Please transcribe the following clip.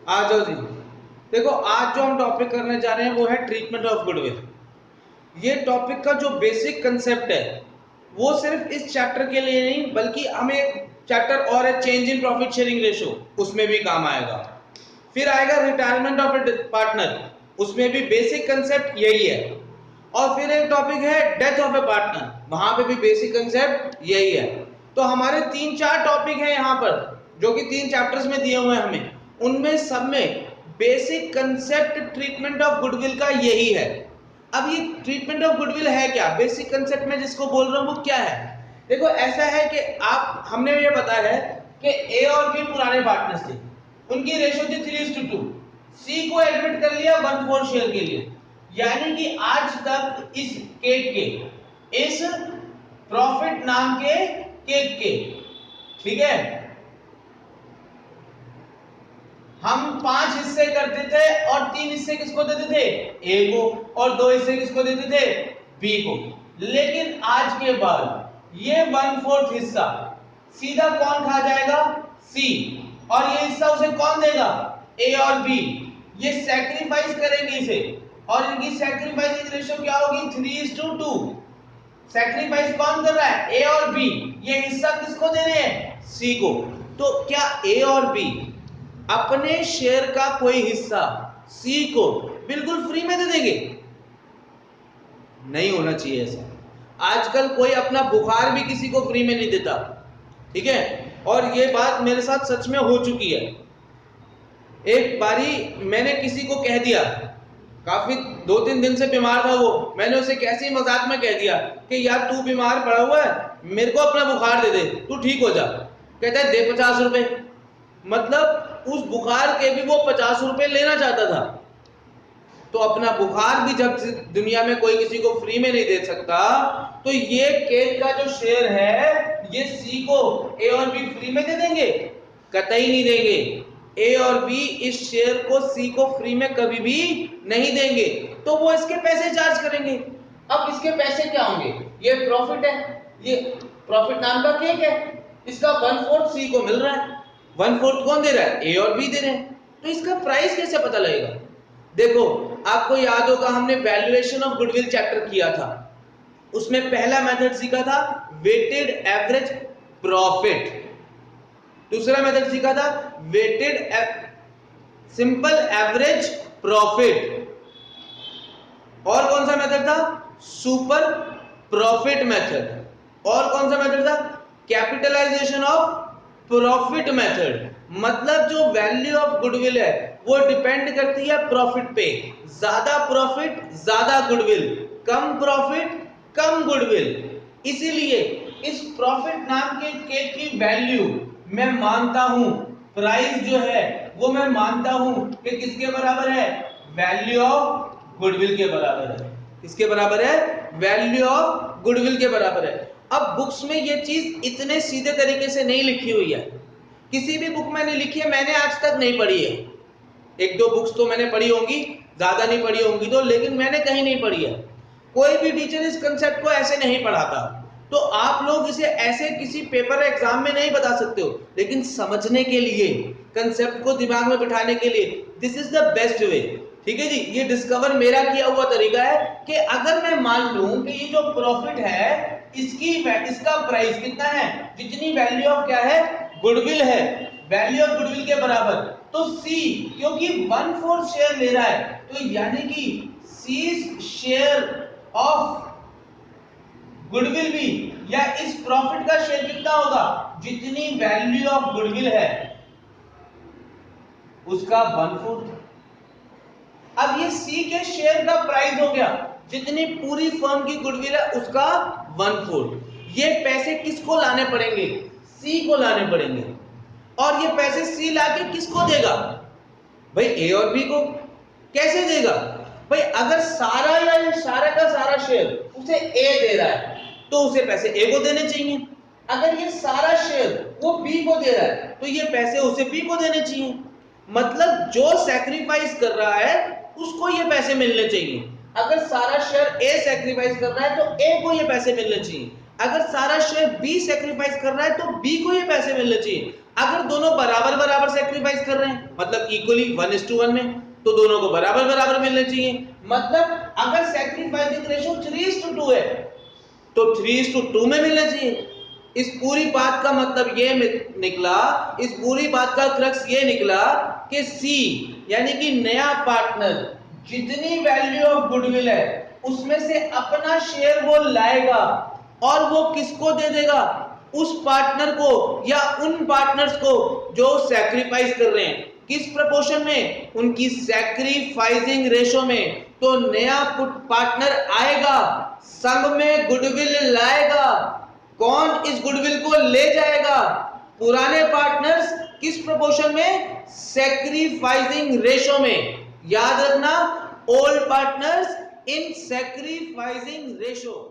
आ जाओ जी। देखो आज जो हम टॉपिक करने जा रहे हैं वो है ट्रीटमेंट ऑफ गुडविल। ये टॉपिक का जो बेसिक कंसेप्ट है वो सिर्फ इस चैप्टर के लिए नहीं बल्कि हमें एक चैप्टर और है change in profit sharing ratio, उसमें भी काम आएगा। फिर आएगा रिटायरमेंट ऑफ ए पार्टनर, उसमें भी बेसिक कंसेप्ट यही है। और फिर एक टॉपिक है डेथ ऑफ ए पार्टनर, वहां पे भी बेसिक कंसेप्ट यही है। तो हमारे 3-4 टॉपिक है यहाँ पर जो कि 3 चैप्टर्स में दिए हुए हैं हमें, उनमें सब में basic concept treatment of goodwill का यही है। अब ये ट्रीटमेंट ऑफ गुडविल है क्या, बेसिक कंसेप्ट में जिसको बोल रहा हूं वो क्या है। देखो ऐसा है कि हमने ये बताया है कि ए और बी पुराने पार्टनर्स थे, उनकी रेशो थी 3:2। सी को एडमिट कर लिया 1/4 शेयर के लिए, यानी कि आज तक इस केक के, इस प्रॉफिट नाम के केक के, ठीक है, हम 5 हिस्से करते थे और 3 हिस्से किसको देते थे, ए को, और 2 हिस्से किसको देते थे, बी को। लेकिन आज के बाद ये 1/4 हिस्सा सीधा कौन खा जाएगा, सी, और ये हिस्सा उसे कौन देगा, ए और बी। ये सैक्रिफाइस करेंगे इसे, और इनकी सैक्रिफाइसिंग रेशो क्या होगी, 3:2। सैक्रिफाइस कौन कर रहा है, ए और बी। ये हिस्सा किसको दे रहे हैं, सी को। तो क्या ए और बी अपने शेयर का कोई हिस्सा सी को बिल्कुल फ्री में दे देंगे, नहीं होना चाहिए ऐसा। आजकल कोई अपना बुखार भी किसी को फ्री में नहीं देता, ठीक है, और ये बात मेरे साथ सच में हो चुकी है। एक बारी मैंने किसी को कह दिया, काफी 2-3 दिन से बीमार था वो, मैंने उसे कैसे मजाक में कह दिया कि यार तू बीमार पड़ा हुआ है, मेरे को अपना बुखार दे दे, तू ठीक हो जा। कहता है दे 50 रुपए। मतलब उस बुखार के भी वो 50 रुपए लेना चाहता था। तो अपना बुखार भी जब दुनिया में कोई किसी को फ्री में नहीं दे सकता, तो ये केक का जो शेयर है ये सी को ए और बी फ्री में दे देंगे, कतई नहीं देंगे। ए और बी इस शेयर को सी को फ्री में कभी भी नहीं देंगे, तो वो इसके पैसे चार्ज करेंगे। अब इसके पैसे क्या होंगे, ये प्रॉफिट है, ये प्रॉफिट नाम का केक है, इसका 1/4 सी को मिल रहा है, 1/4 कौन दे रहा है, ए और बी दे रहे हैं। तो इसका प्राइस कैसे पता लगेगा। देखो आपको याद होगा हमने वैल्यूएशन ऑफ गुडविल चैप्टर किया था, उसमें पहला मेथड सीखा था वेटेड एवरेज प्रॉफिट, दूसरा मेथड सीखा था वेटेड सिंपल एवरेज प्रॉफिट, और कौन सा मेथड था, सुपर प्रॉफिट मेथड, और कौन सा मेथड था, कैपिटलाइजेशन ऑफ प्रॉफिट मेथड। मतलब जो वैल्यू ऑफ गुडविल है वो डिपेंड करती है प्रॉफिट पे, ज्यादा प्रॉफिट ज्यादा गुडविल, कम प्रॉफिट कम गुडविल। इसीलिए इस प्रॉफिट नाम के केक की वैल्यू मैं मानता हूं, प्राइस जो है वो मैं मानता हूं कि किसके बराबर है, वैल्यू ऑफ गुडविल के बराबर है। किसके बराबर है, वैल्यू ऑफ गुडविल के बराबर है। अब बुक्स में ये चीज इतने सीधे तरीके से नहीं लिखी हुई है, किसी भी बुक में नहीं लिखी है, मैंने आज तक नहीं पढ़ी है। 1-2 बुक्स तो मैंने पढ़ी होंगी, ज्यादा नहीं पढ़ी होंगी तो, लेकिन मैंने कहीं नहीं पढ़ी है। कोई भी टीचर इस कंसेप्ट को ऐसे नहीं पढ़ाता, तो आप लोग इसे ऐसे किसी पेपर एग्जाम में नहीं बता सकते हो, लेकिन समझने के लिए, कंसेप्ट को दिमाग में बिठाने के लिए this is the best way. ठीक है जी, ये डिस्कवर मेरा किया हुआ तरीका है कि अगर मैं मान लूं कि ये जो प्रॉफिट है इसका प्राइस कितना है, जितनी वैल्यू ऑफ क्या है, गुडविल है, वैल्यू ऑफ गुडविल के बराबर, तो सी क्योंकि 1/4 शेयर ले रहा है, तो यानी कि सी शेयर ऑफ गुडविल भी, या इस प्रॉफिट का शेयर कितना होगा, जितनी वैल्यू ऑफ गुडविल है उसका 1/4। अब ये सी के शेयर का प्राइस हो गया, जितनी पूरी फर्म की गुडविल है उसका 1/4। ये पैसे किसको लाने पड़ेंगे, सी को लाने पड़ेंगे, और ये पैसे सी लाके किसको देगा, भाई ए और बी को। कैसे देगा भाई, अगर सारा का सारा शेयर उसे ए दे रहा है तो उसे पैसे ए को देने चाहिए, अगर ये सारा शेयर वो बी को दे रहा है तो ये पैसे उसे बी को देने चाहिए। मतलब जो सैक्रिफाइस कर रहा है उसको ये पैसे मिलने चाहिए। अगर सारा शेयर ए सैक्रिफाइस कर रहा है तो ए को ये पैसे मिलने चाहिए, अगर सारा शेयर बी सैक्रिफाइस कर रहा है तो बी को ये पैसे मिलने चाहिए, अगर दोनों बराबर बराबर सेक्रीफाइस कर रहे हैं, मतलब इक्वली 1:1 में, तो दोनों को बराबर बराबर मिलने चाहिए। मतलब अगर सेक्रीफाइसिंग रेशो 3:2 है तो 3:2 में मिलना चाहिए। इस पूरी बात का मतलब ये निकला, इस पूरी बात का क्रक्स ये निकला कि सी यानी कि नया पार्टनर जितनी वैल्यू ऑफ गुडविल है उसमें से अपना शेयर वो लाएगा और वो किसको दे देगा, उस पार्टनर को या उन पार्टनर्स को जो सैक्रिफाइस कर रहे हैं। किस प्रपोर्शन में, उनकी सैक्रिफाइसिंग रेशो में। तो नया पार्टनर आएगा, संग में गुडविल लाएगा। कौन इस गुडविल को ले जाएगा, पुराने पार्टनर्स। किस प्रपोर्शन में, सैक्रिफाइसिंग रेशो में। याद रखना, old partners in sacrificing ratio.